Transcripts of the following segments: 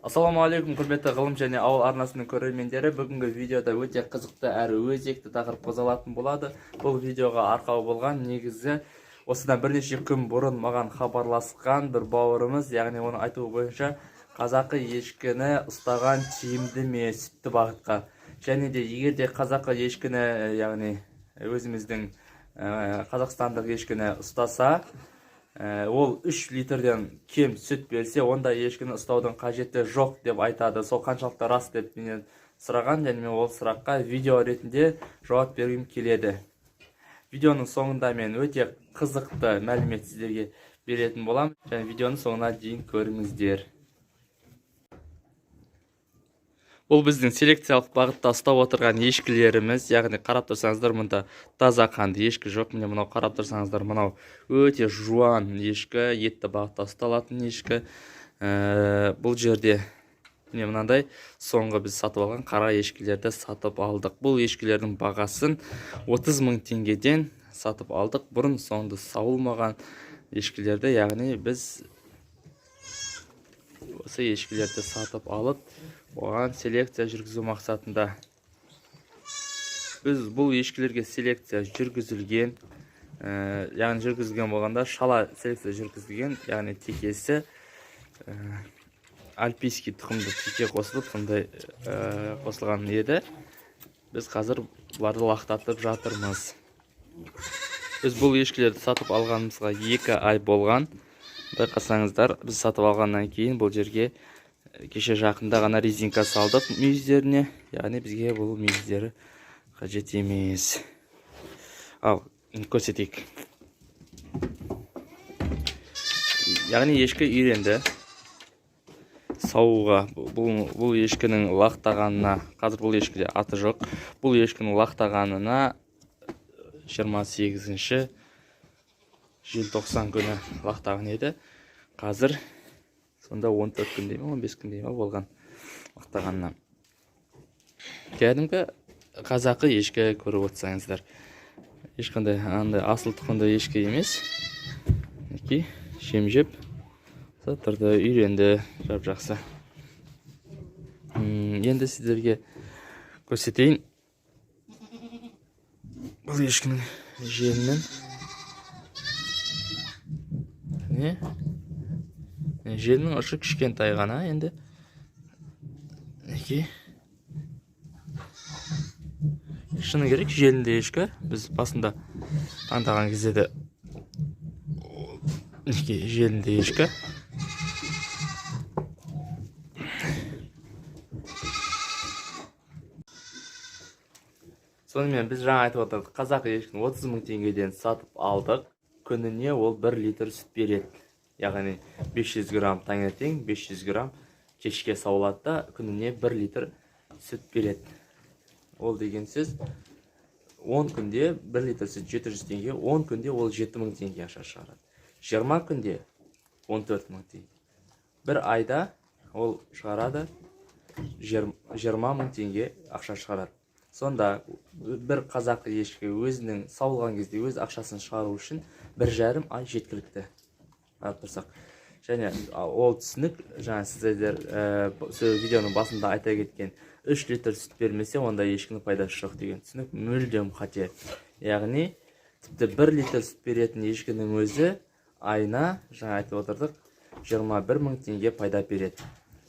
Ассалаумағалейкум, құрметті ғылым және ауыл арнасының көрермендері. Бүгінгі видеода өте қызықты әрі өзекті тақырып қозғалатын болады. Бұл видеоға арқау болған негізі осыдан бірнеше күн бұрын маған хабарласқан бір бауырымыз, яғни оның айтуы бойынша қазақы ешкіні ұстаған тиімді ме сүтті бағытқа. Және де егер де қазақы ешкіні, яғни өзіміздің қазақстандық ешкіні ұстаса, ол 3 литрден кем сүт берсе, онда ешкіні ұстаудың қажеті жоқ деп айтады. Сол қаншалықты рас деп менен сұраған, және мен ол сұраққа видео ретінде жауап бергім келеді. Видеоның соңында мен өте қызықты мәлімет сіздерге беретін болам, және видеоның соңына дейін көріңіздер. Бұл біздің селекциялық бағытта ұстап отырған ешкілеріміз, яғни қарап тұрсаңыздар, мұнда таза қанды ешкі жоқ. Міне мынау қарап тұрсаңыздар, мынау өте жуан ешкі, етті бағытта ұсталатын ешкі. Бұл жерде міне мынандай соңғы біз сатып алған қара ешкілерді сатып алдық. Бұл ешкілердің бағасын 30 мың теңгеден сатып алдық. Бұрын соңды сауылмаған ешкілерді, яғни біз осы ешкілерді сатып алып, оған селекция жүргізу мақсатында. Біз бұл ешкілерге селекция жүргізілген, яғни жүргізілген болғанда шала селекция жүргізілген, яғни текесі альпийский тұқымды теке қосылып, сондай қосылған еді. Біз қазір бұларды лақтатып жатырмыз. Біз бұл ешкілерді сатып алғанымызға 2 ай болған. Байқасаңыздар, біз сатып алғаннан кейін бұл жерге кеше жақында ғана резинка салдық мүйіздеріне, яғни бізге бұл мүйіздері қажет емес. Ал, көрсетейік. Яғни ешкі үйренді сауға. Бұл ешкінің лақтағанына, қазір бұл ешкіде аты жоқ, бұл ешкінің лақтағанына 28 желтоқсан күні лақтаған еді. Қазір сонда 14 күндей ме, 15 күндей ме болған лақтағанына. Кәдімгі қазақы ешкі көріп отырсаңыздар. Ешқандай асыл тұқымды ешкі емес. Шем жеп тұрды, үйренді, жап-жақсы. Енді сіздерге көрсетейін бұл ешкінің желінің. Желінің ұшы кішкентай ғана енді. Шыны керек, желінде ешкі. Біз басында таңдаған кезде де желінде ешкі. Сонымен біз жаңа айтып отырдық, қазақ ешкіні 30 мың теңгеден сатып алдық. Күніне ол 1 литр сүт береді. Яғни 500 грамм таңертең, 500 грамм кешке сауылатта күніне 1 литр сүт береді. Ол деген сөз 10 күнде 1 литр сүт 700 теңге, 10 күнде ол 7 мың теңге ақша шығарады. 20 күнде 14 мың теңге. Бір айда ол шығарады 20 мың теңге ақша шығарады. Сонда бір қазақ ешкі өзінің сауылған кезде өз ақшасын шығару үшін 1,5 ай жеткілікті. Және ол түсінік, жаңа сіздер видеоның басында айта кеткен 3 литр сүт бермесе, онда ешкінің пайдасы жоқ деген түсінік мүлдем қате. Яғни, тіпті 1 литр сүт беретін ешкінің өзі айына, жаңа айтып отырдық, 21 мың теңге пайда береді.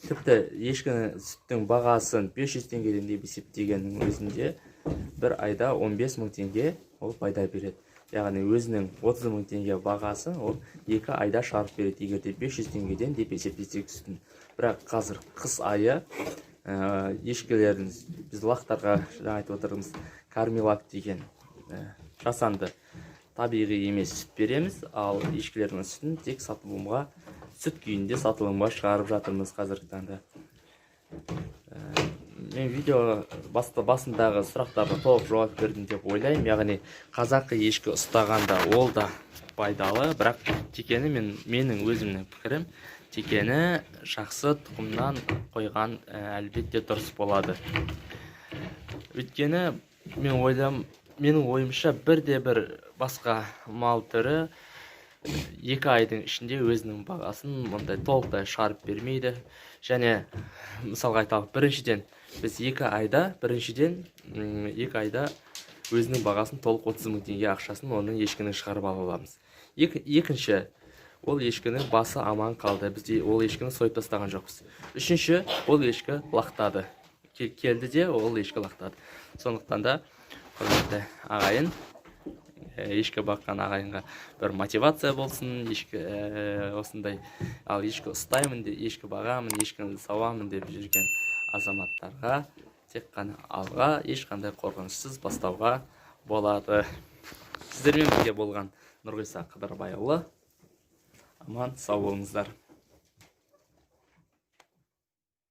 Тіпті ешкінің сүттің бағасын 500 теңгеден деп есептегеннің өзінде бір айда 15 мың теңге ол пайда береді. Яғни өзінің 30 мың теңге бағасын ол 2 айда шығарып береді, егерде 500 теңгеден деп есептесек сүтін. Бірақ қазір қыс айы ешкілердің біз лақтарға жаңа айтып отырмыз, кармилак деген жасанды табиғи емес сүт береміз, ал ешкілердің сүтін тек сатылымға, сүт күйінде сатылымға шығарып жатырмыз қазіргі таңда. Мен видео басындағы сұрақтарға толық жауап бердім деп ойлаймын. Яғни қазақы ешкі ұстағанда ол да пайдалы, бірақ текені менің өзімнің пікірім, текені жақсы тұқымнан қойған әлбетте дұрыс болады. Өйткені менің ойымша бірде-бір басқа мал түрі 2 айдың ішінде өзінің бағасын мындай толықтай шығарып бермейді. Және мысалға айталық, біріншіден біз 2 айда өзінің бағасын толық 30 мың теңге ақшасын оның ешкінің шығарып ала аламыз. Екінші, ол ешкінің басы аман қалды. Бізде ол ешкіні сойып тастаған жоқпыз. Үшінші, ол ешкі лақтады. Келді де ол ешкі лақтады. Сондықтан да құрметті ағайын, ешкі баққан ағайынға бір мотивация болсын, ешкі осындай, ал ешкі ұстаймын, ешкі бағамын, ешкіні сауамын деп жүрген азаматтарға тек қана алға, ешқандай қорқынышсыз бастауға болады. Сіздермен бірге болған Нұрғиса Қыдырбайұлы. Аман сау болыңыздар.